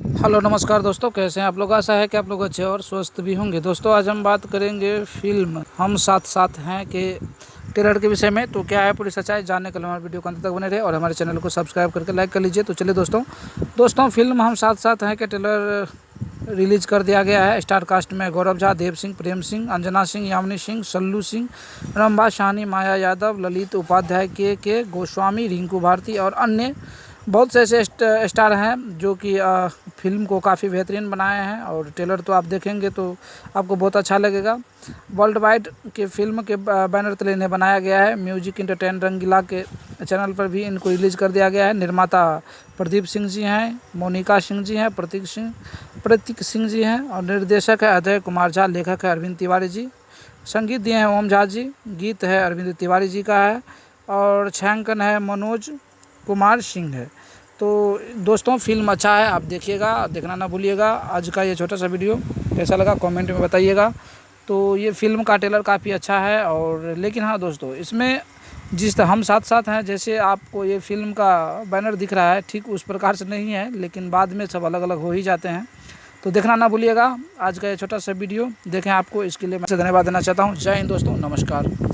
Hello नमस्कार दोस्तों, कैसे हैं आप लोग। आशा है कि आप लोग अच्छे और स्वस्थ भी होंगे। दोस्तों आज हम बात करेंगे फिल्म हम साथ साथ हैं के ट्रेलर के विषय में। तो क्या है पूरी सच्चाई जानने के लिए हमारे वीडियो को अंत तक बने रहे और हमारे चैनल को सब्सक्राइब करके लाइक कर लीजिए। तो चलिए दोस्तों फिल्म हम साथ साथ हैं के ट्रेलर रिलीज कर दिया गया है। स्टार कास्ट में गौरव झा, देव सिंह, प्रेम सिंह, अंजना सिंह, यामिनी सिंह, सल्लू सिंह, रंभा शाहनी, माया यादव, ललित उपाध्याय, के गोस्वामी, रिंकू भारती और अन्य बहुत से ऐसे स्टार हैं जो कि फिल्म को काफ़ी बेहतरीन बनाए हैं। और ट्रेलर तो आप देखेंगे तो आपको बहुत अच्छा लगेगा। वर्ल्ड वाइड के फिल्म के बैनर तले इन्हें बनाया गया है। म्यूजिक इंटरटेन रंगीला के चैनल पर भी इनको रिलीज़ कर दिया गया है। निर्माता प्रदीप सिंह जी हैं, मोनिका सिंह जी हैं, प्रतीक सिंह जी हैं और निर्देशक है अजय कुमार झा, लेखक है अरविंद तिवारी जी, संगीत दिए हैं ओम झा जी, गीत है अरविंद तिवारी जी का है और छायांकन है मनोज कुमार सिंह है। तो दोस्तों फिल्म अच्छा है, आप देखिएगा, देखना ना भूलिएगा। आज का ये छोटा सा वीडियो कैसा लगा कमेंट में बताइएगा। तो ये फिल्म का ट्रेलर काफ़ी अच्छा है और लेकिन हाँ दोस्तों, इसमें जिस हम साथ साथ हैं जैसे आपको ये फिल्म का बैनर दिख रहा है ठीक उस प्रकार से नहीं है, लेकिन बाद में सब अलग अलग हो ही जाते हैं। तो देखना ना भूलिएगा। आज का ये छोटा सा वीडियो देखें, आपको इसके लिए मैं धन्यवाद देना चाहता हूँ। जय हिंद दोस्तों, नमस्कार।